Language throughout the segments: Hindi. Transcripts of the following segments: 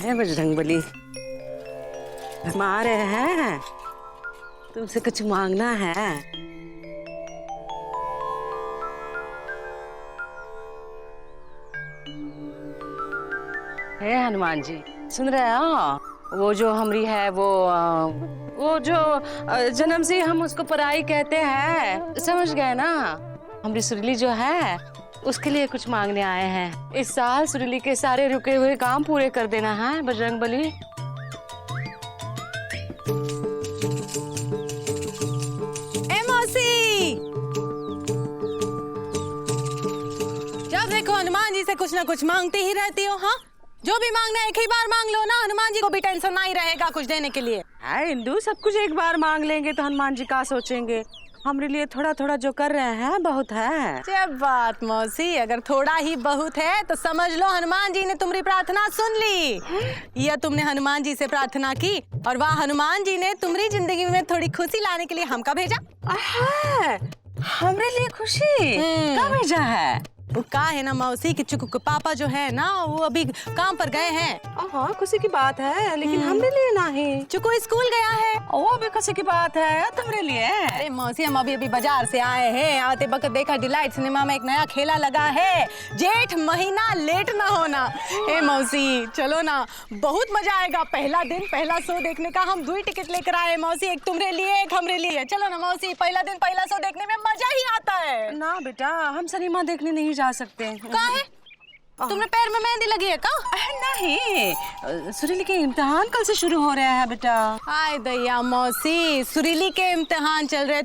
है बजरंगबली? हम आ रहे हैं, तुमसे कुछ मांगना है। हे हनुमान जी, सुन रहे हो? वो जो हमरी है वो जो जन्म से हम उसको पराई कहते हैं, समझ गए ना? हमरी सुरीली जो है उसके लिए कुछ मांगने आए हैं। इस साल सुरीली के सारे रुके हुए काम पूरे कर देना है बजरंगबली। जब देखो हनुमान जी से कुछ ना कुछ मांगती ही रहती हो। हाँ, जो भी मांगना है एक ही बार मांग लो ना, हनुमान जी को भी टेंशन नहीं रहेगा कुछ देने के लिए। है इंदु, सब कुछ एक बार मांग लेंगे तो हनुमान जी का सोचेंगे? हमारे लिए थोड़ा थोड़ा जो कर रहे हैं बहुत है। जब बात मौसी, अगर थोड़ा ही बहुत है तो समझ लो हनुमान जी ने तुम्हारी प्रार्थना सुन ली। या तुमने हनुमान जी से प्रार्थना की और वह हनुमान जी ने तुम्हारी जिंदगी में थोड़ी खुशी लाने के लिए हमका भेजा। हमारे लिए खुशी कब भेजा है? वो का है ना मौसी कि चुकू के पापा जो है ना वो अभी काम पर गए हैं। हाँ, खुशी की बात है, लेकिन हमरे लिए नहीं। चुकू स्कूल गया है। वो भी खुशी की बात है तुम्हारे लिए। अरे मौसी, हम अभी बाजार से आए हैं, आते वक्त देखा डिलाइट सिनेमा में एक नया खेला लगा है, जेठ महीना लेट ना होना। ए मौसी चलो ना, बहुत मजा आएगा। पहला दिन पहला शो देखने का हम 2 टिकट लेकर आए मौसी, एक तुम्हारे लिए एक हमरे लिए। चलो ना मौसी, पहला दिन पहला शो देखने में मजा ही आता है। ना बेटा, हम सिनेमा देखने नहीं जा सकते। का है? तुमने पैर में मेहंदी लगी है का? नहीं, सुरीली के इम्तिहान कल से शुरू हो रहा है बेटा। हाय दैया मौसी, सुरीली के इम्तिहान चल रहे,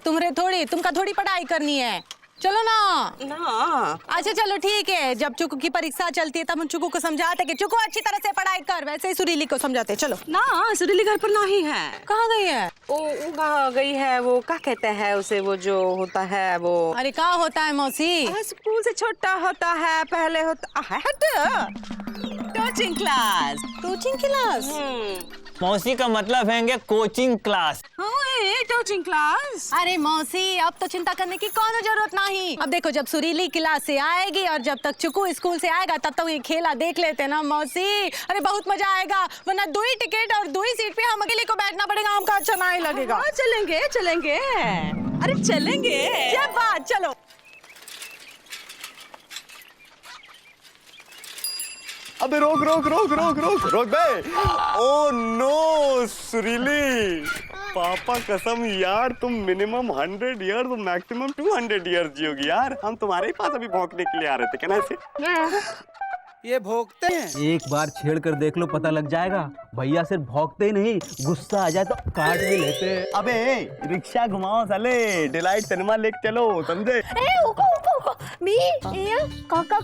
तुमका थोड़ी पढ़ाई करनी है। चलो ना। अच्छा चलो ठीक है, जब चुकू की परीक्षा चलती है तब हम चुकू को समझाते कि चुकू अच्छी तरह से पढ़ाई कर, वैसे ही सुरीली को समझाते। चलो ना, सुरीली घर पर नहीं है। कहाँ गई है? वो कहाँ गई है? वो क्या कहते हैं उसे, वो जो होता है वो। अरे क्या होता है मौसी? स्कूल से छोटा होता है, पहले होता है कोचिंग क्लास। Coaching class? मौसी का मतलब है कोचिंग क्लास। Coaching class. अरे मौसी, अब तो चिंता करने की कोई जरूरत नहीं। अब देखो, जब सुरीली क्लास से आएगी और जब तक चुकू स्कूल से आएगा तब तक ये खेला देख लेते ना मौसी। अरे बहुत मजा आएगा, वरना 2 ही टिकट और 2 ही सीट पे हम अकेले को बैठना पड़ेगा, हमका अच्छा नहीं लगेगा। चलेंगे चलेंगे, अरे चलेंगे। क्या बात, चलो। अबे रोक रोक रोक रोक रोक रोक बे। ओ नो सुरीली, पापा कसम यार, तुम मिनिमम 100 ईयर्स और मैक्सिमम 200 ईयर्स जियोगी यार। हम तुम्हारे ही पास अभी भौंकने के लिए आ रहे थे, क्या ऐसे? ये भौंकते हैं? एक बार छेड़ कर देख लो, पता लग जाएगा। भैया सिर्फ भौंकते ही नहीं, गुस्सा आ जाए तो काट भी लेते। अबे रिक्शा घुमाओ साले, डिलाइट सिनेमा लेके चलो, समझे? काका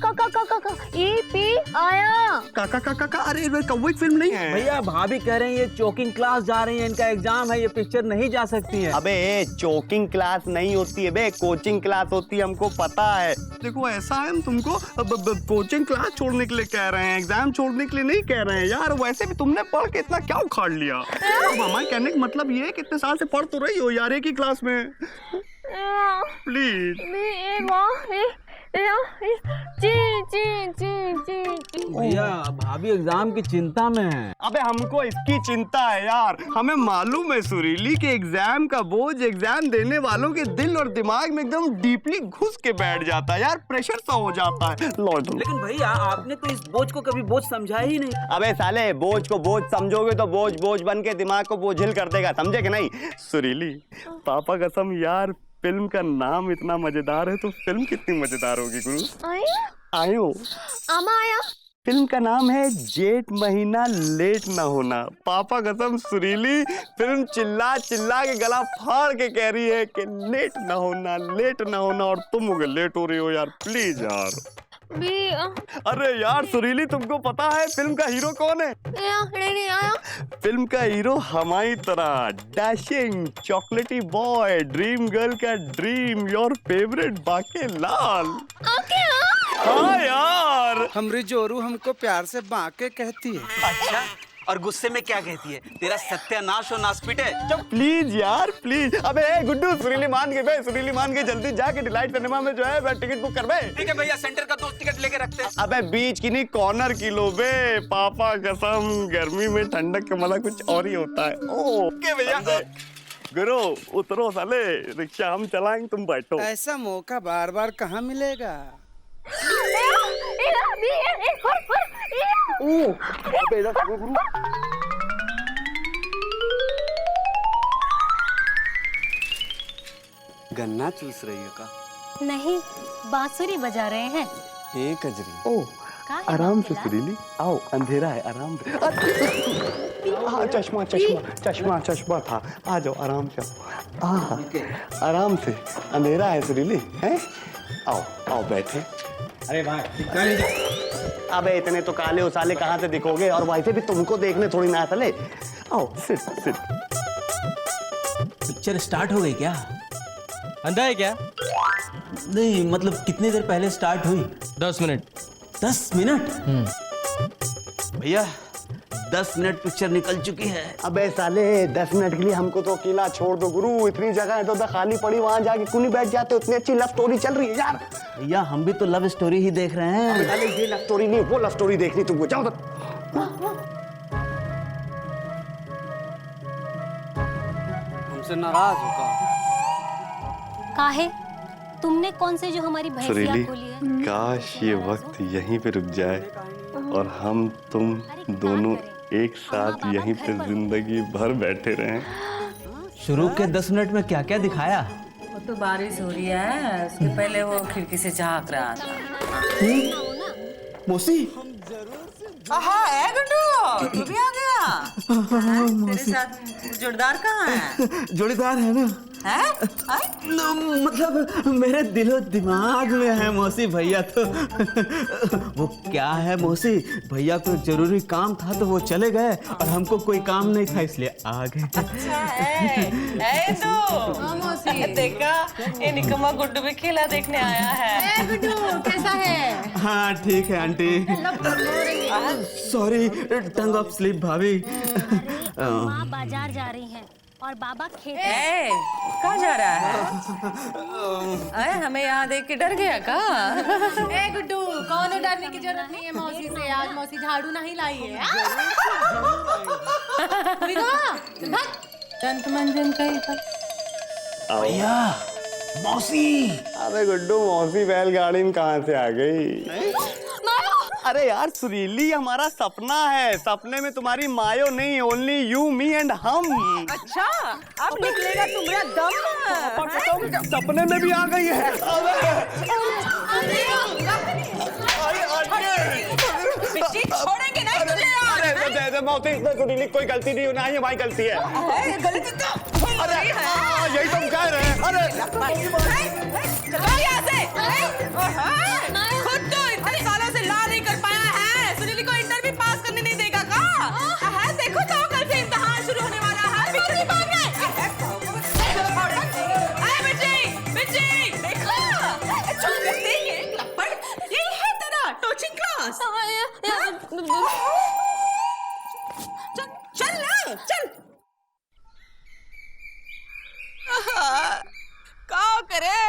अरे कौवे की फिल्म नहीं है भैया। भाभी कह रहे हैं ये चोकिंग क्लास जा रही है, इनका एग्जाम है, ये पिक्चर नहीं जा सकती है। अबे चोकिंग क्लास नहीं होती है बे, कोचिंग क्लास होती है, हमको पता है। देखो ऐसा है, हम तुमको कोचिंग क्लास छोड़ने के लिए कह रहे हैं, एग्जाम छोड़ने के लिए नहीं कह रहे हैं यार। वैसे भी तुमने पढ़ के इतना क्या उखाड़ लिया? अब हमारे कहने का मतलब ये है कि इतने साल से पढ़ तो रही हो यार एक ही क्लास में। प्लीज भैया, भाभी एग्जाम की चिंता में है। अबे हमको इसकी चिंता है यार, हमें मालूम है सुरीली के एग्जाम का बोझ एग्जाम देने वालों के दिल और दिमाग में एकदम डीपली घुस के बैठ जाता है यार, प्रेशर सा हो जाता है। लेकिन भैया आपने तो इस बोझ को कभी बोझ समझा ही नहीं। अबे साले, बोझ को बोझ समझोगे तो बोझ बोझ बन के दिमाग को बोझिल कर देगा, समझे कि नहीं? सुरीली, पापा कसम यार, फिल्म का नाम इतना मजेदार है तो फिल्म कितनी मजेदार होगी गुरु। आयो आया। फिल्म का नाम है जेठ महीना लेट ना होना। पापा कसम सुरीली फिल्म चिल्ला चिल्ला के गला फाड़ के कह रही है कि लेट ना होना, लेट ना होना, और तुम हो गए लेट हो रही हो यार, प्लीज यार। अरे यार सुरीली, तुमको पता है फिल्म का हीरो कौन है? नहीं आया। फिल्म का हीरो हमारी तरह डैशिंग चॉकलेटी बॉय, ड्रीम गर्ल का ड्रीम, योर फेवरेट बाके लाल। हाँ यार, हमरी जोरू हमको प्यार से बाके कहती है। अच्छा, और गुस्से में क्या कहती है, तेरा सत्यानाश हो नासपीटे। चुप। प्लीज यार प्लीज। अबे गुड्डू सुरीली मान के बे, सुरीली मान के जल्दी जाके डिलाइट सिनेमा में जो है टिकट बुक कर बे। ठीक है भैया, सेंटर का 2 टिकट लेके रखते हैं। अबे बीच की नहीं कॉर्नर की लो बे, पापा कसम गर्मी में ठंडक का मजा कुछ और ही होता है। ओके भैया। गुरु उतरो साले, रिक्शा हम चलाएंगे तुम बैठो। ऐसा मौका बार बार कहाँ मिलेगा? गन्ना चूस रही है का? नहीं, बांसुरी बजा रहे हैं। एक कजरी। ओह आराम से सुरीली, आओ अंधेरा है आराम से। हाँ चश्मा चश्मा चश्मा चश्मा था, आ जाओ आराम से आओ। आराम से, अंधेरा है सुरीली हैं? आओ आओ बैठे। अरे भाई अबे इतने तो काले उसाले कहाँ से दिखोगे, और वैसे भी तुमको देखने थोड़ी ना चले। आओ सिट सिट। पिक्चर स्टार्ट हो गई क्या? अंधा है क्या? नहीं मतलब कितनी देर पहले स्टार्ट हुई? 10 मिनट। 10 मिनट? भैया 10 मिनट पिक्चर निकल चुकी है। अबे साले 10 मिनट के लिए हमको तो अकेला छोड़ दो गुरु, इतनी जगह है तो खाली पड़ी, वहां जाके क्यों नहीं बैठ जाते? इतनी अच्छी लव स्टोरी चल रही है यार। भैया हम भी तो लव स्टोरी ही देख रहे हैं। अरे ये लव स्टोरी नहीं, वो लव स्टोरी देखनी तुमको, जाओ। हमसे नाराज होगा? काहे? तुमने कौन से जो हमारी भैंसिया खोली है? काश ये वक्त यहीं पे रुक जाए और हम तुम दोनों एक साथ यहीं पे जिंदगी भर बैठे रहें। शुरू के 10 मिनट में क्या क्या दिखाया? वो तो बारिश हो रही है, उसके पहले वो खिड़की से झांक रहा था। मौसी है गुड्डू, तू भी आ गया? तेरे साथ जोड़दार कहाँ है? जोड़ीदार है ना? है? मतलब मेरे दिलो दिमाग में है मौसी। भैया तो वो क्या है मौसी, भैया को जरूरी काम था तो वो चले गए और हमको कोई काम नहीं था इसलिए आ गए। अच्छा है तो देखा, ये निकम्मा गुड्डू भी खेला देखने आया है। गुड्डू कैसा है? हाँ ठीक है aunty. Sorry tongue of slip भाभी। माँ बाजार जा रही हैं और बाबा खेत। कहाँ जा रहा है? हमें यहाँ देख के डर गया का? ए गुड्डू, कौन डरने की जरूरत नहीं है मौसी से, आज मौसी झाड़ू नहीं लाई है। जंत मंजन कहीं भैया मौसी। अरे गुड्डू मौसी बैलगाड़ी में कहाँ से आ गई? अरे यार सुरीली हमारा सपना है, सपने में तुम्हारी मायो नहीं, ओनली यू मी एंड हम। अच्छा, अब निकलेगा तुम्हारा दम। सपने में भी आ गई है। छोड़ेंगे नहीं तुझे यार। मौसी सुरीली कोई गलती नहीं होना है, हमारी गलती है। गलती तो अरे यही तुम कह रहे हैं। अरे चलो यहाँ से। खुद तो इतने सालों से ला नहीं कर पाया है, सुनीली को इंटर भी पास करने नहीं देगा का? देखो तो कल से इम्तिहान शुरू होने वाला है। यही है तेरा कोचिंग क्लास। चल ना चल। क्या करे,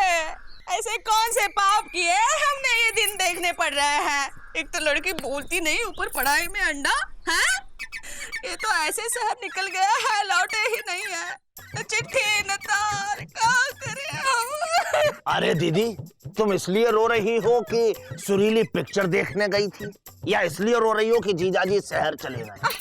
ऐसे कौन से पाप किए हमने ये दिन देखने पड़ रहे हैं? एक तो लड़की बोलती नहीं, ऊपर पढ़ाई में अंडा है। ये तो ऐसे शहर निकल गया है, लौटे ही नहीं है। न चिट्ठी न तार, क्या करें हम? अरे दीदी तुम इसलिए रो रही हो कि सुरीली पिक्चर देखने गई थी, या इसलिए रो रही हो कि जीजाजी शहर चले गए?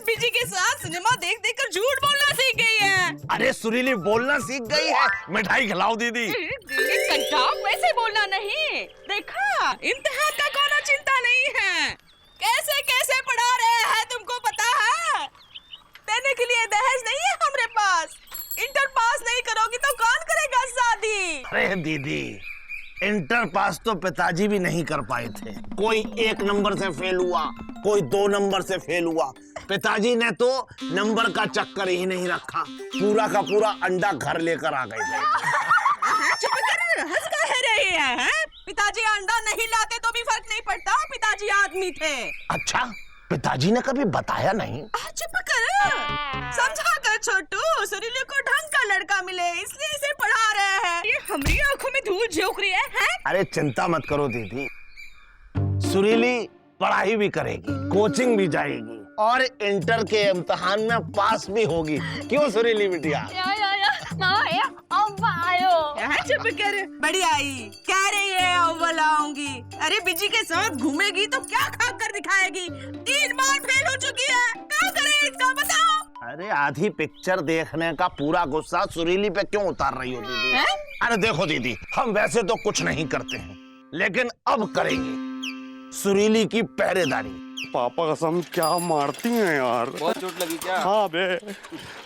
बिजी के साथ सिनेमा देख देख कर झूठ बोलना सीख गई है। अरे सुरीली बोलना सीख गई है। मिठाई खिलाओ दीदी। वैसे बोलना नहीं, देखा इम्तिहान का कोई चिंता नहीं है। कैसे कैसे पढ़ा रहे हैं तुमको पता है? देने के लिए दहेज नहीं है हमारे पास। इंटर पास नहीं करोगी तो कौन करेगा शादी? अरे दीदी इंटर पास तो पिताजी भी नहीं कर पाए थे। कोई 1 नंबर से फेल हुआ, कोई 2 नंबर से फेल हुआ। पिताजी ने तो नंबर का चक्कर ही नहीं रखा, पूरा का पूरा अंडा घर लेकर आ गए थे। चुप कर, हंस कह रही है? पिताजी अंडा नहीं लाते तो भी फर्क नहीं पड़ता, पिताजी आदमी थे। अच्छा पिताजी ने कभी बताया नहीं। चुप कर, समझा कर छोटू, सुरीली को ढंग का लड़का मिले इसलिए इसे पढ़ा रहे हैं। ये हमारी आंखों में धूल झोंक रही है? अरे चिंता मत करो दीदी, सुरीली पढ़ाई भी करेगी, कोचिंग भी जाएगी और इंटर के इम्तिहान में पास भी होगी। क्यों सुरीली बिटिया? चुप कर, बड़ी आई कह रही है अव्वल आऊंगी। अरे बिजी के साथ घूमेगी तो क्या खा कर दिखाएगी? 3 बार फेल हो चुकी है, क्या करे इसका बताओ? अरे आधी पिक्चर देखने का पूरा गुस्सा सुरीली पे क्यों उतार रही हो दीदी? अरे देखो दीदी, हम वैसे तो कुछ नहीं करते हैं, लेकिन अब करेंगे सुरीली की पहरेदारी। पापा कसम क्या मारती हैं यार। बहुत चोट लगी क्या? हाँ बे,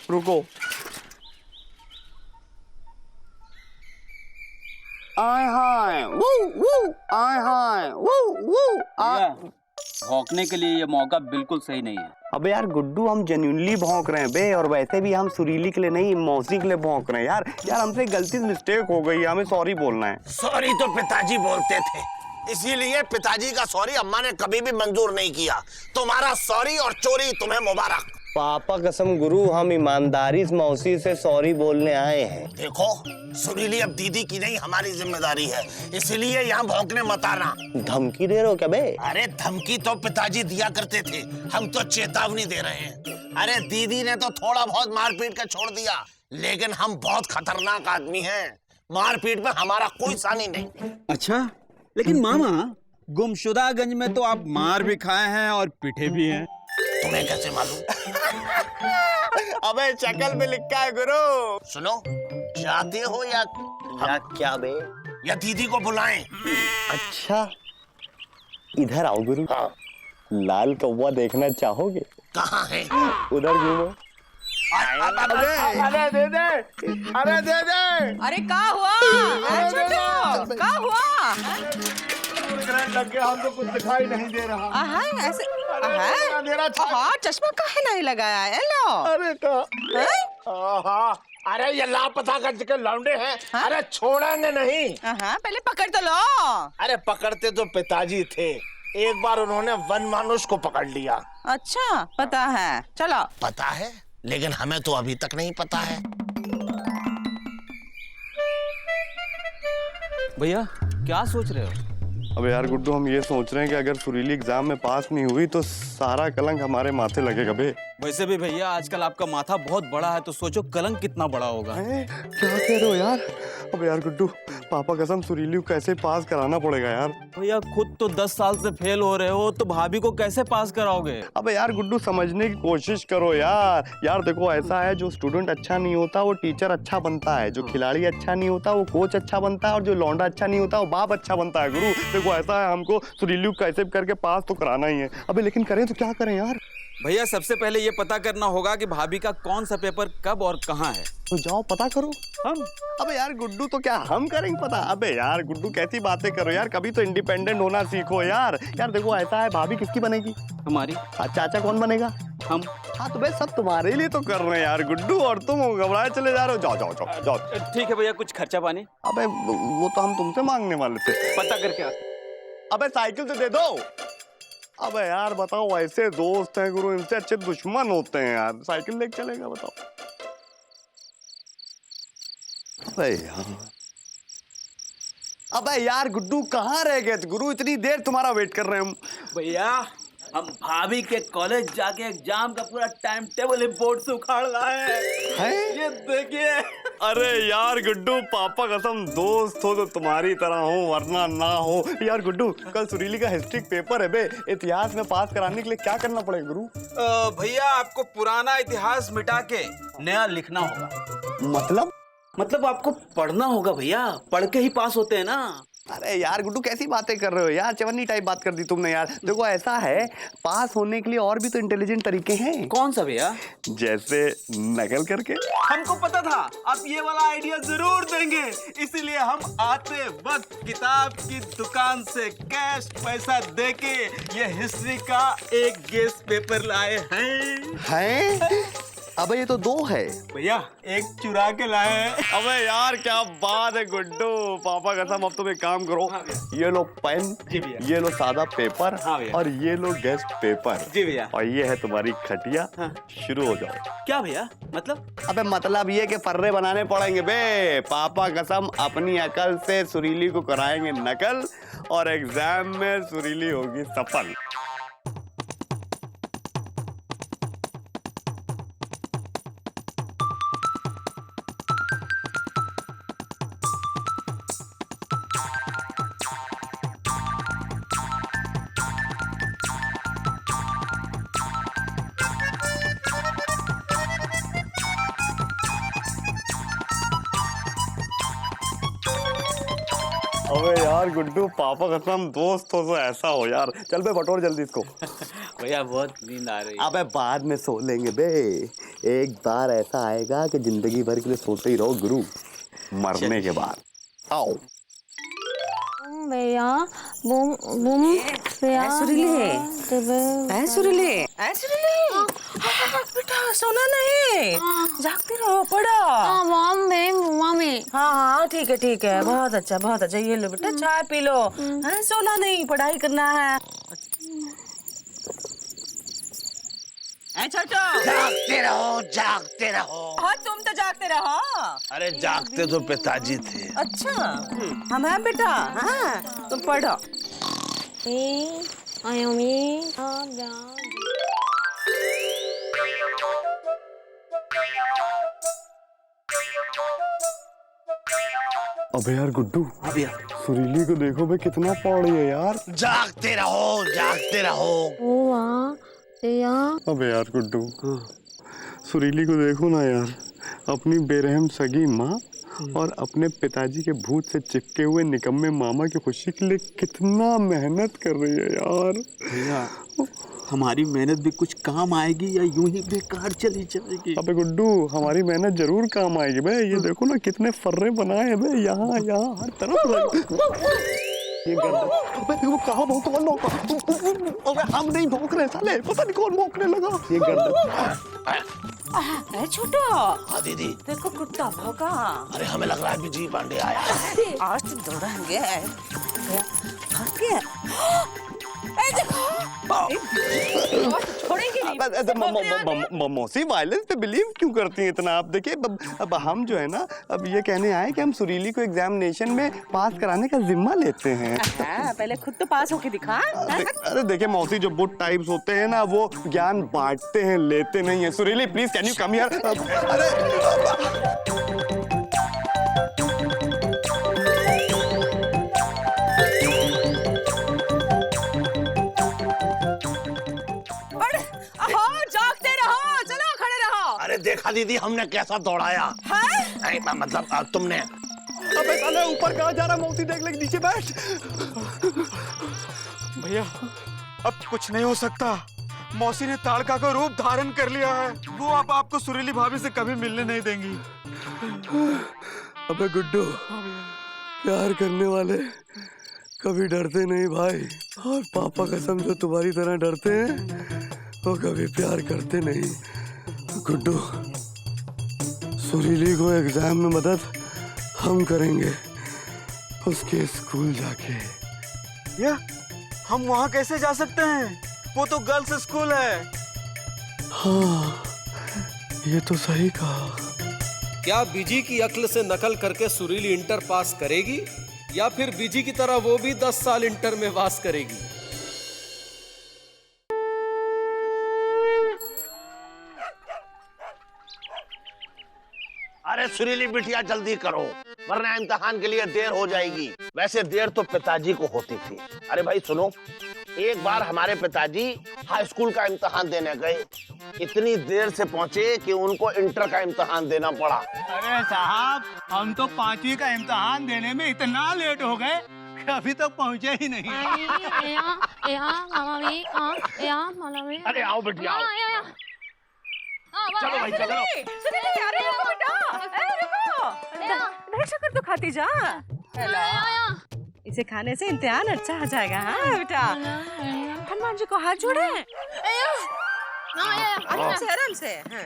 रुको। आय हाय वू वू, आय हाय वू वू। भौंकने के लिए ये मौका बिल्कुल सही नहीं है। अबे यार गुड्डू, हम जेन्युइनली भौंक रहे हैं बे, और वैसे भी हम सुरीली के लिए नहीं, मौसी के लिए भौंक रहे हैं यार। यार हमसे गलती से मिस्टेक हो गई, हमें सॉरी बोलना है। सॉरी तो पिताजी बोलते थे, इसीलिए पिताजी का सॉरी अम्मा ने कभी भी मंजूर नहीं किया। तुम्हारा सॉरी और चोरी तुम्हें मुबारक। पापा कसम गुरु, हम ईमानदारी से मौसी से सॉरी बोलने आए हैं। देखो सुरीली अब दीदी की नहीं हमारी जिम्मेदारी है, इसीलिए यहाँ भौंकने मत आना। धमकी दे रहे हो क्या बे? अरे धमकी तो पिताजी दिया करते थे, हम तो चेतावनी दे रहे हैं। अरे दीदी ने तो थोड़ा बहुत मारपीट कर छोड़ दिया, लेकिन हम बहुत खतरनाक आदमी हैं, मारपीट में हमारा कोई सानी नहीं। अच्छा, लेकिन मामा गुमशुदागंज में तो आप मार भी खाए हैं और पिटे भी हैं। तुम्हें कैसे मालूम? अबे शक्ल में लिखा है गुरु। सुनो, जाते हो या क्या बे? या दीदी को बुलाएं? अच्छा इधर आओ गुरु। हाँ। लाल कौवा देखना चाहोगे? कहाँ है? उधर घूमो। अरे दे दे, अरे दे दे। अरे क्या हुआ? क्या हुआ? लग गया, हमको कुछ दिखाई नहीं दे रहा। ऐसे हाँ, चश्मा काहे नहीं लगाया है? लो। अरे अरे ये लापता कर के लौंडे हैं। अरे छोड़ेंगे नहीं। पहले पकड़ तो लो। अरे पकड़ते तो पिताजी थे, एक बार उन्होंने वन मानुष को पकड़ लिया। अच्छा पता है, चलो। पता है, लेकिन हमें तो अभी तक नहीं पता है। भैया क्या सोच रहे हो? अबे यार गुड्डू, हम ये सोच रहे हैं कि अगर सुरीली एग्जाम में पास नहीं हुई तो सारा कलंक हमारे माथे लगेगा बे। वैसे भी भैया आजकल आपका माथा बहुत बड़ा है, तो सोचो कलंक कितना बड़ा होगा। क्या कह रहे हो यार? अबे यार गुड्डू, पापा कसम सुरीली को कैसे पास कराना पड़ेगा यार। भैया खुद तो 10 साल से फेल हो रहे हो, तो भाभी को कैसे पास कराओगे? अबे यार गुड्डू, समझने की कोशिश करो यार। यार देखो ऐसा है, जो स्टूडेंट अच्छा नहीं होता वो टीचर अच्छा बनता है, जो खिलाड़ी अच्छा नहीं होता वो कोच अच्छा बनता है, और जो लौंडा अच्छा नहीं होता वो बाप अच्छा बनता है। गुरु देखो ऐसा है, हमको सुरीली को कैसे करके पास तो कराना ही है। अबे लेकिन करें तो क्या करें यार? भैया सबसे पहले ये पता करना होगा कि भाभी का कौन सा पेपर कब और कहाँ है। तो जाओ पता करो। हम? अबे यार गुड्डू, तो क्या हम करेंगे पता? अबे यार गुड्डू कैसी बातें करो यार, कभी तो इंडिपेंडेंट होना सीखो यार। यार देखो ऐसा है, भाभी किसकी बनेगी? हमारी। चाचा कौन बनेगा? हम। हाँ तो भाई सब तुम्हारे लिए तो कर रहे हैं यार गुड्डू, और तुम घबराए चले जा रहे हो। जाओ जाओ जाओ जाओ। ठीक है भैया, कुछ खर्चा पानी? अबे वो तो हम तुमसे मांगने वाले थे। पता करके। अबे साइकिल तो दे दो। अबे यार बताओ, ऐसे दोस्त हैं गुरु, इनसे अच्छे दुश्मन होते हैं यार। साइकिल लेके चलेगा बताओ? अबे यार गुड्डू कहाँ रह गए थे गुरु? इतनी देर तुम्हारा वेट कर रहे हैं हम। भैया हम भाभी के कॉलेज जाके एग्जाम का पूरा टाइम टेबल बोर्ड से उखाड़ लाए हैं। ये देखिए। अरे यार गुड्डू, पापा कसम दोस्त हो तो तुम्हारी तरह हो, वरना ना हो। यार गुड्डू, कल सुरीली का हिस्ट्री पेपर है बे, इतिहास में पास कराने के लिए क्या करना पड़ेगा गुरु? भैया आपको पुराना इतिहास मिटा के नया लिखना होगा। मतलब आपको पढ़ना होगा भैया, पढ़ के ही पास होते हैं ना। अरे यार गुड्डू कैसी बातें कर रहे हो यार, चवन्नी टाइप बात कर दी तुमने यार। देखो ऐसा है, पास होने के लिए और भी तो इंटेलिजेंट तरीके हैं। कौन सा भैया? जैसे नकल करके। हमको पता था आप ये वाला आइडिया जरूर देंगे, इसीलिए हम आते वक्त किताब की दुकान से कैश पैसा देके ये हिस्ट्री का एक गेस पेपर लाए हैं। अबे ये तो 2 है। भैया एक चुरा के लाए हैं। अबे यार क्या बात है गुड्डू, पापा कसम। अब तुम एक काम करो, ये लो पेन, जी भैया। ये लो सादा पेपर, हाँ भैया। और ये लो गेस्ट पेपर। जी भैया। और ये है तुम्हारी खटिया। हाँ। शुरू हो जाओ। क्या भैया मतलब? अबे मतलब ये कि फर्रे बनाने पड़ेंगे बे। पापा कसम अपनी अकल से सुरीली को कराएंगे नकल, और एग्जाम में सुरीली होगी सफल। अबे यार गुड्डू, पापा कसम दोस्त हो तो ऐसा हो यार। चल बे बटोर जल्दी इसको। भैया बहुत नींद आ रही है। अबे बाद में सो लेंगे बे। एक बार ऐसा आएगा कि जिंदगी भर के लिए सोते ही रहो गुरु, मरने के बाद। आओ भैया बुम बुम भैया सुरीली, सुरीली, बेटा सोना नहीं, जागते रहो, पढ़ो। मम्मी हाँ हाँ ठीक है, बहुत अच्छा बहुत अच्छा। ये लो बेटा चाय पी लो। हाँ, सोना नहीं, पढ़ाई करना है। जागते रहो जागते रहो। हाँ तुम तो जागते रहो। अरे जागते तो पिताजी थे। अच्छा हम हैं बेटा। हाँ तुम पढ़ो। अबे यार गुड्डू, भैया सुरीली को देखो बे कितना पढ़ रही है यार। जागते रहो जागते रहो। अबे यार गुड्डू, सुरीली को देखो ना यार, अपनी बेरहम सगी माँ और अपने पिताजी के भूत से चिपके हुए निकम्मे मामा की खुशी के लिए कितना मेहनत कर रही है यार। भैया हमारी मेहनत भी कुछ काम आएगी या यूं ही बेकार चली जाएगी? अबे गुड्डू, हमारी मेहनत जरूर काम आएगी बे। ये देखो ना कितने फर्रे बनाए हैं बे, यहाँ हर तरफ। ये गर्दन, वो कहाँ भौंकने लगा? अबे हम नहीं भौंक रहे साले, पता नहीं कौन भौंकने लगा। ये गर्दन। छोटो, हाँ दीदी। देखो कुत्ता भौंका। अरे हमें लग रहा है विजय पांडे आया। आज तो दौड़ाएंगे। भाग गया। मौसी वायलेंस पे बिलीव क्यों करती हैं इतना? आप देखिए, अब हम जो है ना, अब ये कहने आए कि हम सुरीली को एग्जामिनेशन में पास कराने का जिम्मा लेते हैं। पहले खुद तो पास होके दिखा। अरे देखिए मौसी, जो बुट टाइप्स होते हैं ना, वो ज्ञान बांटते हैं, लेते नहीं है। सुरीली please can you come here? अरे अरे देखा दीदी हमने कैसा दौड़ाया। नहीं मतलब तुमने। अबे साले ऊपर कहाँ जा रहा? मौसी देख ले, नीचे बैठ। भैया अब कुछ नहीं हो सकता। मौसी ने ताड़का का रूप धारण कर लिया है। वो अब आपको सुरीली भाभी से कभी मिलने नहीं देंगी। अबे गुड्डू, प्यार करने वाले कभी डरते नहीं भाई। और पापा कसम जो तुम्हारी तरह डरते हैं, वो कभी प्यार करते नहीं। गुड्डू, सुरीली को एग्जाम में मदद हम करेंगे, उसके स्कूल जाके। या हम वहाँ कैसे जा सकते हैं? वो तो गर्ल्स स्कूल है। हाँ ये तो सही कहा। क्या बीजी की अक्ल से नकल करके सुरीली इंटर पास करेगी, या फिर बीजी की तरह वो भी 10 साल इंटर में वास करेगी? अरे सुरीली बिटिया जल्दी करो, वरना इम्तिहान के लिए देर हो जाएगी। वैसे देर तो पिताजी को होती थी। अरे भाई सुनो, एक बार हमारे पिताजी हाई स्कूल का इम्तिहान देने गए, इतनी देर से पहुंचे कि उनको इंटर का इम्तिहान देना पड़ा। अरे साहब, हम तो 5वीं का इम्तिहान देने में इतना लेट हो गए कि अभी तक पहुंचे ही नहीं। अरे आओ बेटी आओ। चलो भाई चलो। शुक्र तो खाती जा। इसे खाने से इम्तिहान अच्छा हो जाएगा। हाँ बेटा, हनुमान जी को हाथ जोड़े। आराम से आराम से। हाँ।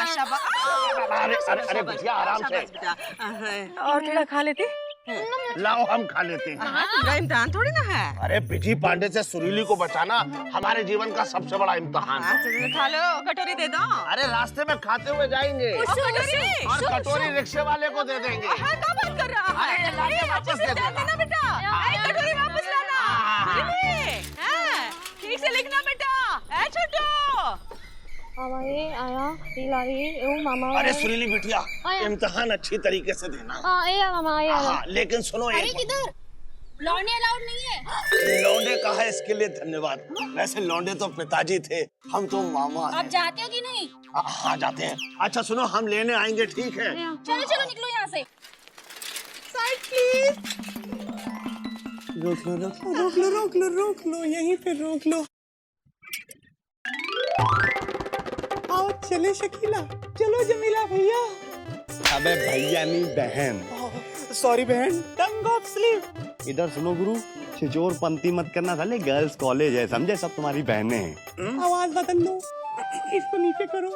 अरे अरे अरे बिटिया आराम से। और थोड़ा खा लेते। लाओ हम खा लेते हैं। तुम्हारा इम्तिहान थोड़ी ना है। अरे बिजी पांडे से सुरीली को बचाना हमारे जीवन का सबसे बड़ा इम्तिहान है। खा लो, कटोरी दे दो। अरे रास्ते में खाते हुए जाएंगे और कटोरी रिक्शे वाले को दे देंगे। क्या बात कर रहा है? अरे वापस दे देना बेटा, कटोरी वापस लाना। ठीक से लिखना बेटा। छोटू मामा ये आया ये ला रही है ओ मामा अरे सुरीली बिटिया इम्तिहान अच्छी तरीके से देना। हाँ ये मामा ये हाँ, लेकिन सुनो अरे एक किधर लौंडे अलाउड नहीं है। लौंडे कहा है इसके लिए धन्यवाद। वैसे लौंडे तो पिताजी थे, हम तो मामा हैं। आप जाते हो कि नहीं? हाँ जाते हैं। अच्छा सुनो हम लेने आएंगे ठीक है? चलो चलो निकलो यहाँ से। रोक लो रोक लो रोक लो रोक लो रोक लो यहीं पे रोक लो। आओ चले शकीला, चलो जमीला भैया। अबे भैया नहीं बहन। सॉरी बहन, टंग ऑफ स्लीप। इधर सुनो गुरु, छिचोर पंती मत करना, साले गर्ल्स कॉलेज है समझे, सब तुम्हारी बहनें हैं। आवाज बदल लो, इसको नीचे करो।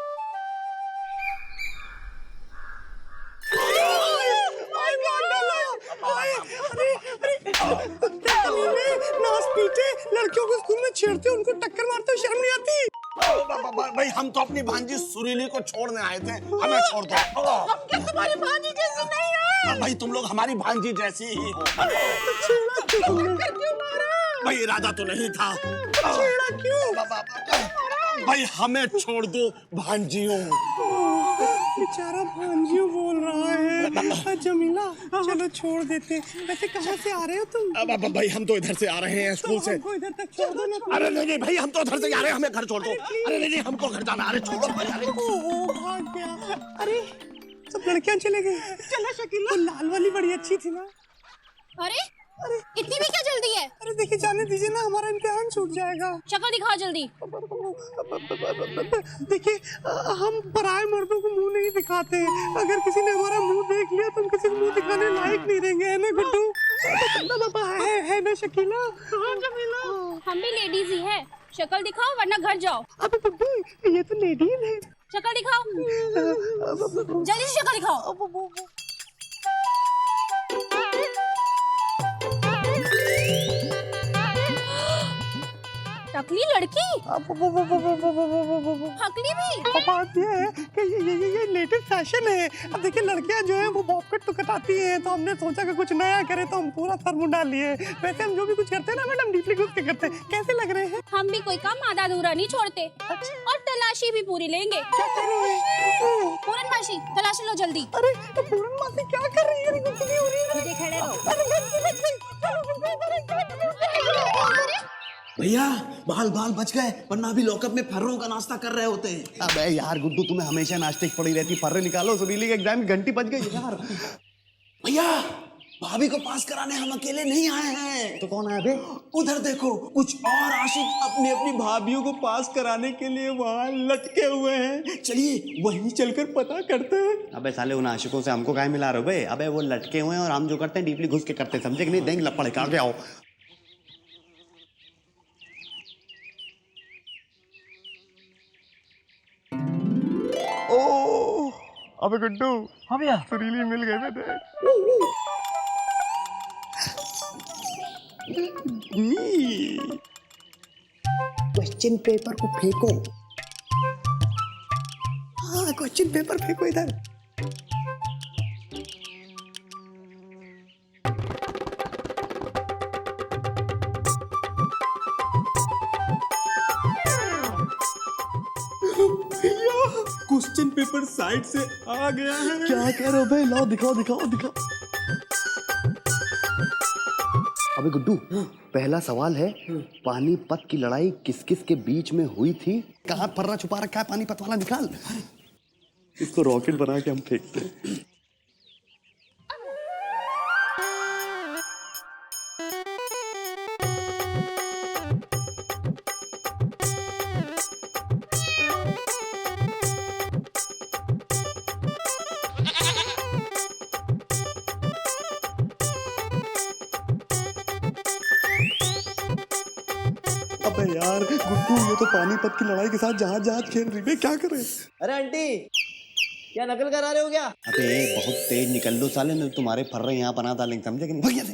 लड़कियों को स्कूल में छेड़ते उनको टक्कर मारते शर्म नहीं आती? भाई हम तो अपनी भांजी सुरीली को छोड़ने आए थे, हमें छोड़ दो। हम क्या तुम्हारी भांजी जैसी नहीं है? भाई तुम लोग हमारी भांजी जैसी ही हो। भाई इरादा तो नहीं था। छेड़ा क्यों? भाई हमें छोड़ दो भांजियों। बेचारा भांजियों बोल रहा है। जमीला चलो छोड़ देते। वैसे कहाँ से आ रहे हो तुम? भाई हम तो इधर से आ रहे हैं स्कूल से। हमको इधर तक छोड़ दो ना। अरे नहीं नहीं भाई हम तो उधर से आ रहे हैं, हमें घर छोड़ दो। अरे नहीं नहीं हमको घर जाना। अरे छोड़ो भाई। अरे ओहो भाग गया। अरे सब लड़कियां चले गई। चलो शकीला, वो लाल वाली बड़ी अच्छी थी ना। अरे इतनी भी क्या जल्दी है? अरे देखिए जाने दीजिए ना, हमारा इम्तिहान छूट जाएगा। शक्ल दिखाओ जल्दी। देखिए हम पराये मर्दों को मुंह नहीं दिखाते। अगर किसी ने हमारा मुंह देख लिया तो हम किसी को मुंह दिखाने लायक नहीं रहेंगे, है ना गुड्डू? है ना शकीला? हम भी लेडीज ही है। शक्ल दिखाओ वरना घर जाओ। अबे गुड्डू ये तो लेडीज है। शक्ल दिखाओ जल्दी से शक्ल दिखाओ। टकली लड़की हकली भी। बात ये है कि ये लेटेस्ट फैशन है। अब देखिए लड़कियां जो है वो बॉब कट तो कटाती हैं, तो हमने सोचा कि कुछ नया करें तो हम पूरा सर मुंडा लिए। वैसे हम जो भी कुछ करते हैं ना मैडम डीपली घुस के करते हैं। कैसे लग रहे हैं? हम भी कोई काम आधा अधूरा नहीं छोड़ते और तलाशी भी पूरी लेंगे। क्या कर रहे हैं? पूरन मासी तलाशी लो जल्दी। अरे पूरन मासी क्या कर रही है? कुछ नहीं हो रही है। खड़े रहो। भैया बाल बाल बच गए, वरना अभी लॉकअप में फर्रों का नाश्ता कर रहे होते हैं। अबे यार गुड्डू तुम्हें हमेशा नाश्ते की पड़ी रहती, फर्रे निकालो। सुरीली के एग्जाम की घंटी बज गई यार। भैया भाभी को पास कराने हम अकेले नहीं आए हैं। तो कौन आया बे? उधर देखो कुछ और आशिक अपनी अपनी भाभियों को पास कराने के लिए वहाँ लटके हुए हैं। चलिए वहीं चलकर पता करते हैं। अबे साले उन आशिकों से हमको काहे मिला रहे हो बे? अबे वो लटके हुए हैं और हम जो करते हैं डीपली घुस के करते हैं, समझे कि नहीं? देंगे लपड़ काट के आओ। ओ अबे गुड्डू। हाँ भैया। सुरीली मिल गए बेटे। क्वेश्चन पेपर को फेंको। हाँ क्वेश्चन पेपर फेंको इधर। क्वेश्चन पेपर साइड से आ गया है। क्या कह रहे हो बे? लाओ दिखाओ दिखाओ दिखाओ। अबे गुड्डू पहला सवाल है, पानीपत की लड़ाई किस किस के बीच में हुई थी? कहाँ फर्रा छुपा रखा है पानीपत वाला? निकाल इसको, रॉकेट बना के हम फेंकते हैं। अबे यार गुड्डू ये तो पानीपत की लड़ाई के साथ जहाज जहाज खेल रही है, क्या करे? अरे आंटी क्या नकल करा रहे हो क्या? अबे बहुत तेज निकल लो साले, नहीं तुम्हारे फर्रे यहाँ बना डालेंगे, समझे कि नहीं? भैया दे।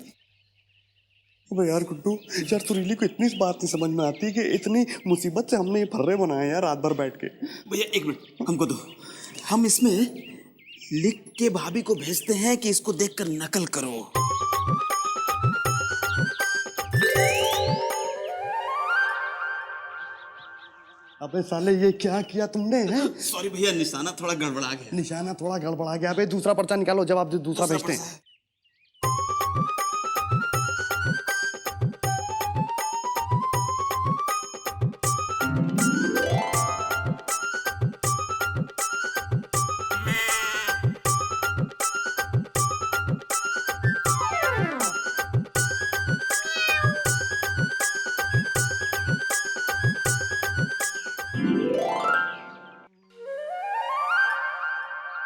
अबे यार गुड्डू, यार सुरीली को इतनी बात नहीं समझ में आती कि इतनी मुसीबत से हमने ये फर्रे बनाए यार रात भर बैठ के। भैया एक मिनट हमको दो, हम इसमें लिख के भाभी को भेजते हैं कि इसको देखकर नकल करो। अबे साले ये क्या किया तुमने हैं? सॉरी भैया, निशाना थोड़ा गड़बड़ा गया। निशाना थोड़ा गड़बड़ा गया। अबे दूसरा पर्चा निकालो, जब आप दूसरा भेजते हैं।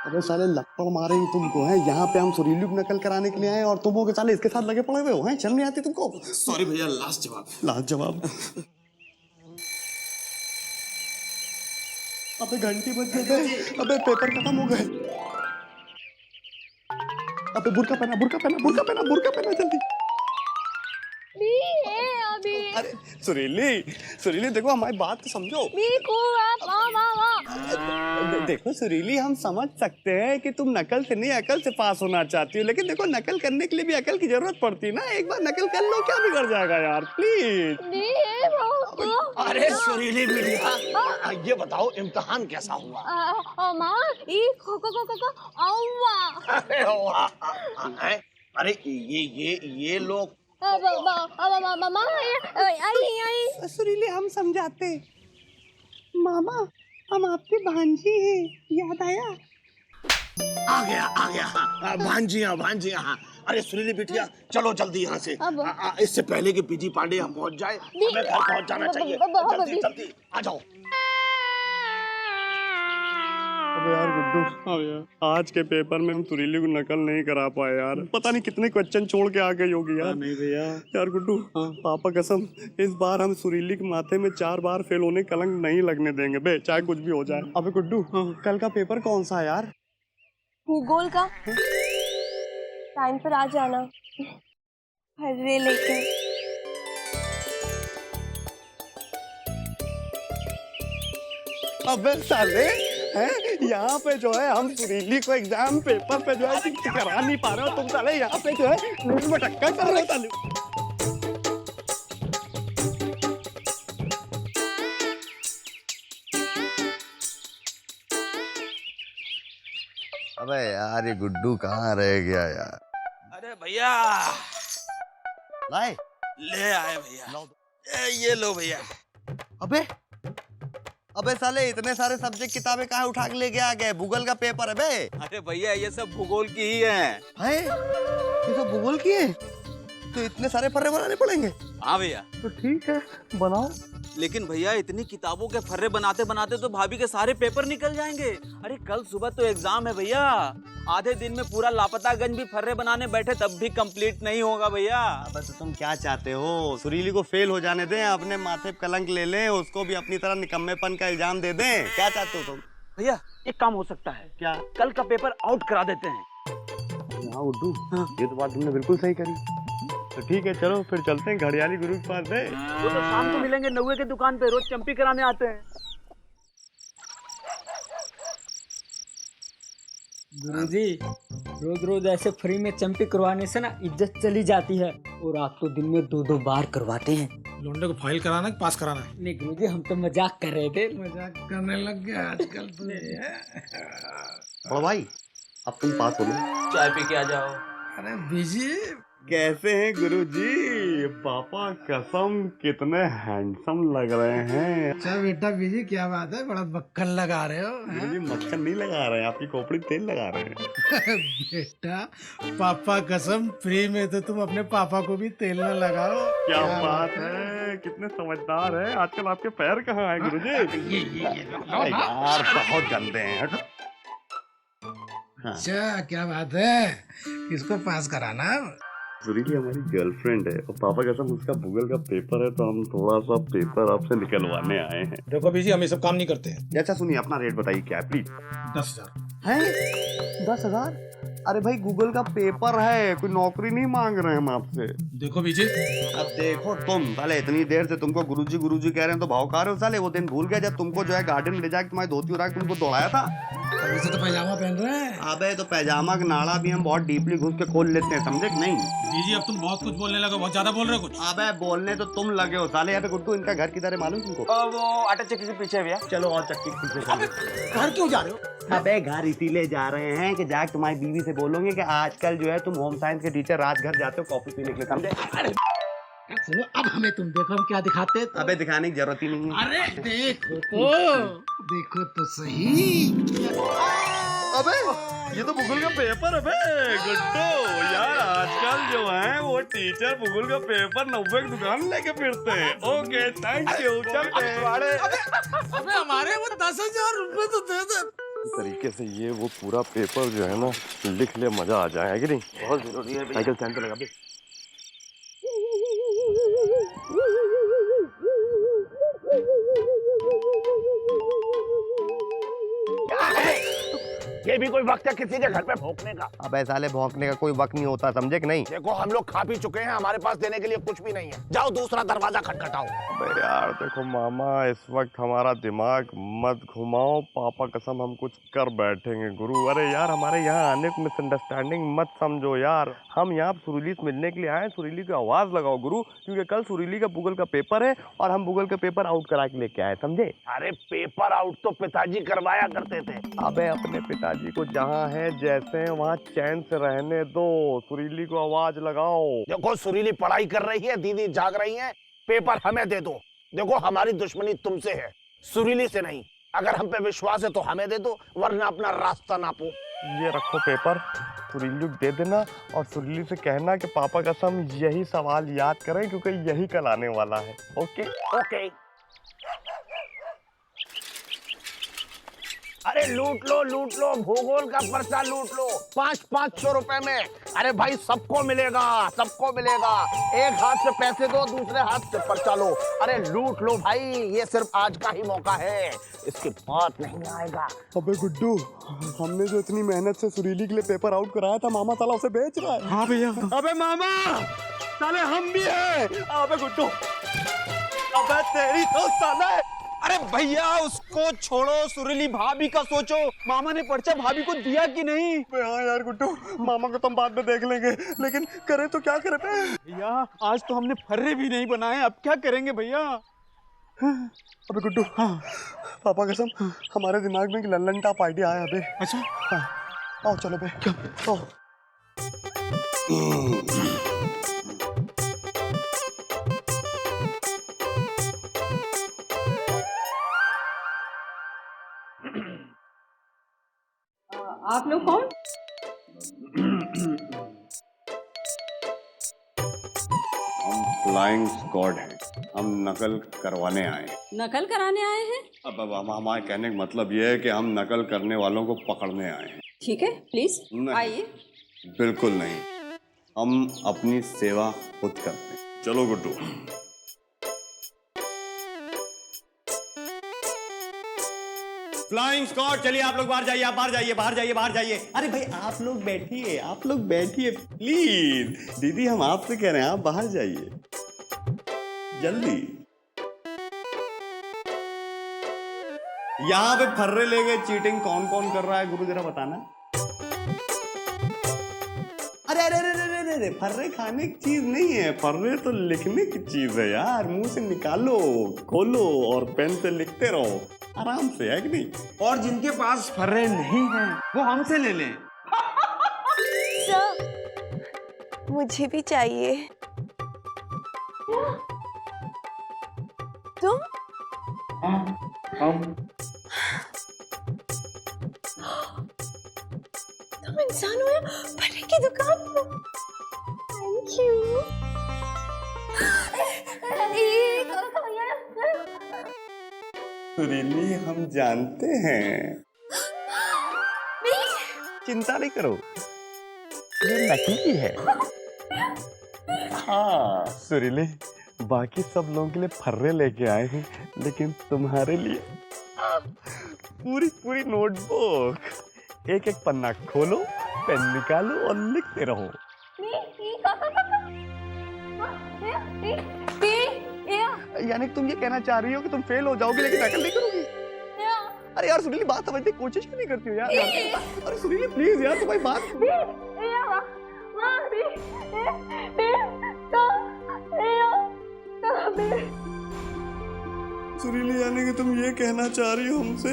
अबे साले लपड़ मारेंगे तुमको हैं। यहाँ पे हम सुरीली को नकल कराने के लिए आए और तुम हो के साले इसके साथ लगे पड़े हुए हो हैं। शर्म नहीं आती तुमको? सॉरी भैया, लास्ट जवाब। लास्ट जवाब। अबे घंटी बज गई। अबे पेपर खत्म हो गए। अबे बुर्का पहना, बुर्का पहना, बुर्का पहना, बुर्का पहना जल्दी। अरे सुरीली, सुरीली देखो हमारी बात तो समझो। देखो सुरीली, हम समझ सकते हैं कि तुम नकल से नहीं अकल से पास होना चाहती हो, लेकिन देखो नकल करने के लिए भी अकल की जरूरत पड़ती है ना। एक बार नकल कर लो, क्या बिगड़ जाएगा यार, प्लीज। अरे सुरीली बिटिया, ये बताओ इम्तिहान कैसा हुआ? अरे वाह, अरे ये लोग सुरीली हम समझाते। मामा हम आपकी भांजी हैं, याद आया? आ गया हाँ, भांजिया भांजिया हाँ। अरे सुरीली बिटिया चलो जल्दी यहाँ से, इससे पहले कि पीजी पांडे यहाँ पहुँच जाए, हमें घर पहुँच जाना चाहिए। जल्दी जल्दी आ जाओ। अबे यार गुड्डू, आज के पेपर में हम सुरीली को नकल नहीं करा पाए यार। पता नहीं कितने क्वेश्चन छोड़ के आ गई होगी यार। नहीं भैया यार गुड्डू, पापा कसम इस बार हम सुरीली के माथे में 4 बार फेल होने कलंक नहीं लगने देंगे बे, चाहे कुछ भी हो जाए। अबे गुड्डू, कल का पेपर कौन सा है यार? भूगोल का। टाइम पर आ जाना, फर्रे लेके। अबे साले हैं, यहाँ पे जो है हम सुरीली को एग्जाम पेपर पे जो है करा नहीं पा रहे हो, तुम साले यहाँ पे जो है नींद में टक्कर कर रहे हो साले। अबे यार ये गुड्डू कहाँ रह गया यार? अरे भैया लाए ले आए भैया, ये लो भैया। अबे साले इतने सारे सब्जेक्ट किताबें कहाँ उठा के लेके आ गए? भूगोल का पेपर है बे। अरे भैया ये सब भूगोल की ही है। ये सब भूगोल की है, तो इतने सारे फर्रे बनाने पड़ेंगे? हाँ भैया। तो ठीक है बनाओ। लेकिन भैया इतनी किताबों के फर्रे बनाते बनाते तो भाभी के सारे पेपर निकल जाएंगे। अरे कल सुबह तो एग्जाम है भैया, आधे दिन में पूरा लापतागंज भी फर्रे बनाने बैठे तब भी कंप्लीट नहीं होगा भैया। अबे तो तुम क्या चाहते हो? सुरीली को फेल हो जाने दें, अपने माथे पे कलंक ले लें, उसको भी अपनी तरह निकम्मेपन का इल्जाम दे दें? क्या चाहते हो तुम? भैया एक काम हो सकता है, क्या? कल का पेपर आउट करा देते हैं। हाँ उड्डू, ये तो बात तुमने बिल्कुल सही करी। तो ठीक है चलो फिर चलते हैं घड़ियाली गुरु के पास। वो तो शाम को मिलेंगे 9 के दुकान पे, रोज चंपी कराने आते हैं। गुरुजी रोज रोज ऐसे फ्री में चंपी करवाने से ना इज्जत चली जाती है, और आप तो दिन में 2-2 बार करवाते हैं। लौंडे को फाइल कराना कि पास कराना है? नहीं गुरुजी हम तो मजाक कर रहे थे। मजाक करने लग गया आजकल तो। बड़ा भाई अब तुम पास हो लो, चाय पी के आ जाओ। अरे बीजी कैसे हैं गुरुजी? पापा कसम कितने हैंडसम लग रहे हैं। अच्छा बेटा बीजी क्या बात है, बड़ा मक्खन लगा रहे हो? गुरुजी मक्खन नहीं लगा रहे हैं, आपकी खोपड़ी तेल लगा रहे हैं। बेटा पापा कसम, फ्री में तो तुम अपने पापा को भी तेल न लगाओ। क्या बात है, कितने समझदार है। आजकल आपके पैर कहाँ है गुरुजी? यार बहुत गंदे हैं। अच्छा क्या बात है, किसको पास कराना? सुरीली हमारी गर्लफ्रेंड है और पापा कसम उसका भूगोल का पेपर है, तो हम थोड़ा सा पेपर आपसे निकलवाने आए हैं। देखो बीजी हम ये सब काम नहीं करते हैं। अच्छा सुनिए, अपना रेट बताइए क्या है प्लीज। 10,000। हैं 10,000? अरे भाई गूगल का पेपर है, कोई नौकरी नहीं मांग रहे हैं हम आपसे। देखो विजय, अब देखो तुम साले, इतनी देर से तुमको गुरुजी गुरुजी कह रहे हैं तो भावकार हो साले। वो दिन भूल गया जब तुमको जो है गार्डन में ले जाके तुम्हारी धोती उड़ा के तुमको दौड़ाया था। अभी से तो पैजामा पहन रहे हैं। अबे तो पैजामा का नाड़ा भी हम बहुत डीपली घुस के खोल लेते हैं, समझे कि नहीं? बीजी अब तुम बहुत कुछ बोलने लगे, बहुत ज्यादा बोल रहे हो कुछ। अबे बोलने तो तुम लगे हो साले। यहाँ पे गुड्डू इनका घर किधर है मालूम तुमको? वो आटा चक्की के पीछे भैया। चलो और चक्की के पीछे चलो। घर क्यों जा रहे हो? अबे घर इसीलिए जा रहे हैं कि जाके तुम्हारी बीवी से बोलोगे कि आजकल जो है तुम होम साइंस के टीचर राजघर जाते हो कॉफी पीने के लिए, समझे? सुनो, अब हमें तुम देखो हम क्या दिखाते हैं। अबे दिखाने की जरूरत ही नहीं है। अरे देखो तो सही। अबे ये तो भूगोल का पेपर है बे गुड्डू। यार आजकल जो है वो टीचर भूगोल का पेपर 90 की दुकान लेके फिरते हैं। ओके थैंक यू, चलते हैं। अबे हमारे वो 10,000 रुपए तो दे दे। इस तरीके से ये वो पूरा पेपर जो है ना लिख ले, मजा आ जाए, है कि नहीं? बहुत जरूरी है। साइकिल स्टैंड पे लगा दे। ये भी कोई वक्त है किसी के घर पे भौंकने का? अब ऐसा ले भौंकने का कोई वक्त नहीं होता, समझे कि नहीं? देखो हम लोग खा पी चुके हैं, हमारे पास देने के लिए कुछ भी नहीं है। जाओ दूसरा दरवाजा खटखटाओ। अबे यार देखो मामा, इस वक्त हमारा दिमाग मत घुमाओ, पापा कसम हम कुछ कर बैठेंगे गुरु। अरे यार हमारे यहाँ आने को मिसअंडरस्टैंडिंग मत समझो यार। हम यहाँ सुरीली से मिलने के लिए आए, सुरीली की आवाज लगाओ गुरु, क्योंकि कल सुरीली का भूगोल का पेपर है और हम भूगोल का पेपर आउट करा के लेके आए, समझे? अरे पेपर आउट तो पिताजी करवाया करते थे। अबे अपने पिताजी को जहाँ है जैसे हैं वहाँ चैन से रहने दो, सुरीली को आवाज लगाओ। देखो सुरीली पढ़ाई कर रही है, दीदी जाग रही है, पेपर हमें दे दो। देखो हमारी दुश्मनी तुमसे है, सुरीली से नहीं। अगर हम पे विश्वास है तो हमें दे दो, वरना अपना रास्ता नापो। ये रखो पेपर, सुरीली को दे देना और सुरीली से कहना कि पापा कसम यही सवाल याद करें क्योंकि यही कल आने वाला है। Okay okay. अरे लूट लो भूगोल का पर्चा लूट लो 500-500 रुपए में। अरे भाई सबको मिलेगा, सबको मिलेगा। एक हाथ से पैसे दो, दूसरे हाथ से पर्चा लो। अरे लूट लो भाई, ये सिर्फ आज का ही मौका है, इसके बाद नहीं आएगा। अबे गुड्डू, हमने जो इतनी मेहनत से सुरीली के लिए पेपर आउट कराया था, मामा साला उसे बेच रहा है। हाँ भैया। अबे मामा साले हम भी हैं। अबे गुड्डू, अबे तेरी तो साले। अरे भैया उसको छोड़ो, सुरीली भाभी का सोचो। मामा ने पर्चा भाभी को दिया कि नहीं? हाँ यार गुड्डू, मामा को तुम बाद में देख लेंगे, लेकिन करें तो क्या करें भैया? आज तो हमने फर्रे भी नहीं बनाए, अब क्या करेंगे भैया? अबे गुड्डू, हाँ पापा कसम हमारे दिमाग में एक लल्लन टॉप आइडिया आया अबे। अच्छा हाँ आओ चलो बे। क्या? आओ। आप लोग कौन? हम फ्लाइंग स्क्वाड हैं, हम नकल करवाने आए हैं। नकल कराने आए हैं? अब हमारे कहने का मतलब ये है कि हम नकल करने वालों को पकड़ने आए हैं। ठीक है प्लीज आइए। बिल्कुल नहीं, हम अपनी सेवा खुद करते हैं। चलो गुड्डू। फ्लाइंग स्क्वाड चलिए आप लोग बाहर जाइए, आप बाहर जाइए, बाहर जाइए, बाहर जाइए। अरे भाई आप लोग बैठिए, आप लोग बैठिए प्लीज। दीदी हम आपसे कह रहे हैं आप बाहर जाइए जल्दी। यहाँ पे फर्रे ले गए, चीटिंग कौन कौन कर रहा है गुरु जरा बताना। अरे अरे अरे अरे अरे अरे, फर्रे खाने की चीज नहीं है, फर्रे तो लिखने की चीज है यार। मुंह से निकालो, खोलो और पेन से लिखते रहो आराम से, है कि नहीं? और जिनके पास फर्रे नहीं हैं वो हमसे ले लें। सर मुझे भी चाहिए। तुम? हम तुम इंसान हो या फर्रे की दुकान पर? Thank you. सुरीली हम जानते हैं, चिंता नहीं करो, ये नकली है। हाँ सुरीली, बाकी सब लोगों के लिए फर्रे लेके आए हैं, लेकिन तुम्हारे लिए पूरी पूरी नोटबुक। एक एक पन्ना खोलो, पेन निकालो और लिखते रहो। यानी तुम ये कहना चाह रही हो कि तुम फेल हो जाओगी लेकिन नकल नहीं करोगी? अरे यार सुरीली, बात समझने की कोशिश क्यों नहीं करती हो यार? अरे सुरीली प्लीज यार, तुम्हारी बात। सुरीली, यानी कि तुम ये कहना चाह रही हो हमसे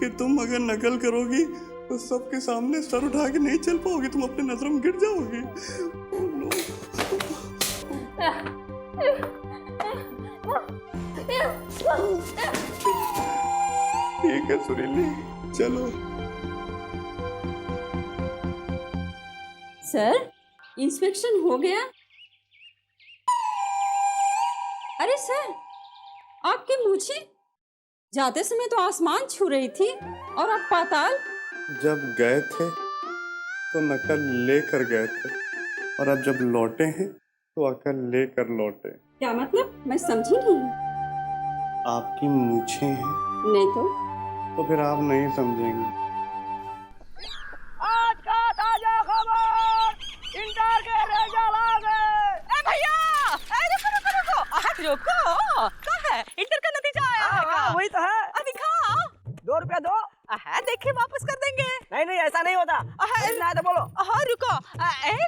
कि तुम अगर नकल करोगी तो सबके सामने सर उठा के नहीं चल पाओगी, तुम अपने नजरों में गिर जाओगी। ठीक है सुरीली, चलो। सर, इंस्पेक्शन हो गया? अरे सर, आपकी मूछें जाते समय तो आसमान छू रही थी और अब पाताल। जब गए थे तो नकल लेकर गए थे और अब जब लौटे हैं तो अकल लेकर लौटे। क्या मतलब? मैं समझी नहीं। आपकी मूछें हैं। नहीं तो फिर आप नहीं समझेंगे। आज का ताजा खबर, इंटर के रिजल्ट आ गए। ए भैया, रुको। क्या है? इंटर का नतीजा आया है। वही तो है। दिखाओ। 2 रुपया दो। देखिए वापस कर देंगे। नहीं ऐसा नहीं होता। ना तो बोलो। रुको।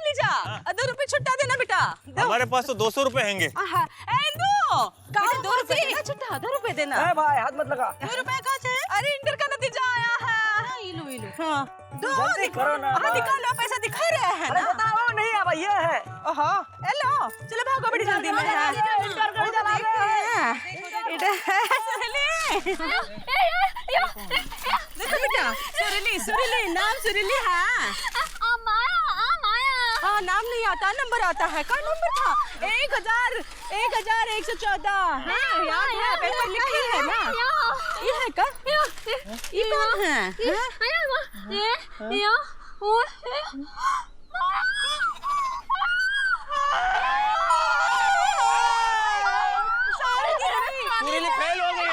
लीजा, 2 रुपए छुट्टा देना बेटा। हमारे पास तो 200 रुपए हैंगे। 2 रुपए देना छुट्टा, 2 रुपए देना। भाई हाथ मत लगा। 2 रुपए का चाहिए? अरे इंटर का नतीजा आया है। इलू। हाँ, जल्दी करो ना। दिखा लो, पैसा दिखा रहे हैं। अरे बताओ नहीं, अब ये है। लो, चलो भागो बड़ी जल्दी में। इंटर का रिजल्ट आ गया। देखो बेटा, सुरीली, नाम सुरीली है। हाँ, नाम नहीं आता, नंबर आता है। क्या नंबर था? 1114। हाँ, याद है, पेपर लिखी है ना। ये है क्या? ये कौन है? सुरीली फेल हो गई।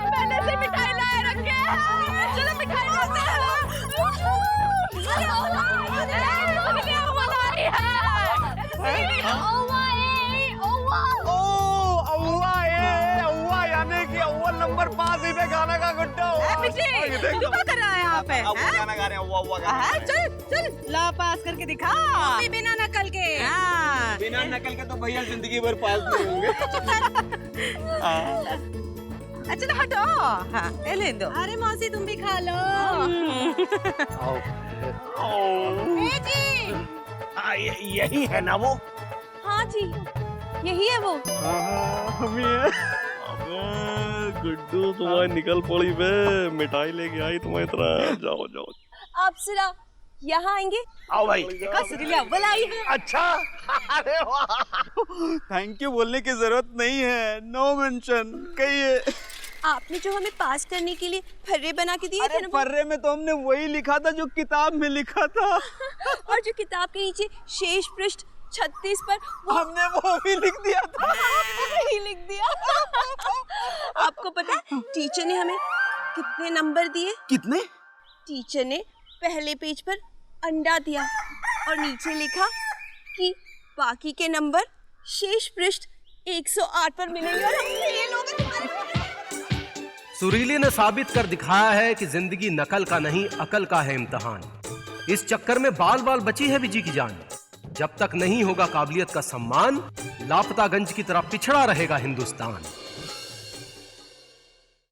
पहले से मिठाई लाए रखे। चलो मिठाई लाते हैं। यानी कि अव्वल नंबर पास ही पे गाना का गुड्डा। तू क्या कर रहा है यहाँ पे? गाना गा रहे हैं। चल ला पास करके दिखा। बिना नकल के। बिना नकल के तो भैया जिंदगी भर पास नहीं होंगे। अच्छा हटो। हाँ, ले दो। अरे मौसी तुम भी खा लो। यही है ना वो? हाँ जी, यही है वो। हम ये गुड्डू तुम्हारी निकल पड़ी बे, मिठाई लेके आई तुम्हारी तरह। जाओ। आप सिरा यहाँ आएंगे? आओ भाई। सुरीली अव्वल आई है। अच्छा, अरे वाह। थैंक यू बोलने की जरूरत नहीं है, नो मेंशन। कहिए। आपने जो हमें पास करने के लिए फर्रे बना के दिए थे ना, फर्रे में तो हमने वही लिखा था जो किताब में लिखा था। और जो किताब के नीचे शेष पृष्ठ 36 पर हमने वो भी लिख दिया था। वही लिख दिया। आपको पता है टीचर ने हमें कितने नंबर दिए? कितने? टीचर ने पहले पेज पर अंडा दिया और नीचे लिखा कि बाकी के नंबर शेष पृष्ठ 108 पर मिलेंगे और हम फेल हो गए। सुरीली ने साबित कर दिखाया है कि जिंदगी नकल का नहीं, अकल का है इम्तिहान। इस चक्कर में बाल बाल बची है बिजी की जान। जब तक नहीं होगा काबिलियत का सम्मान, लापतागंज की तरह पिछड़ा रहेगा हिंदुस्तान।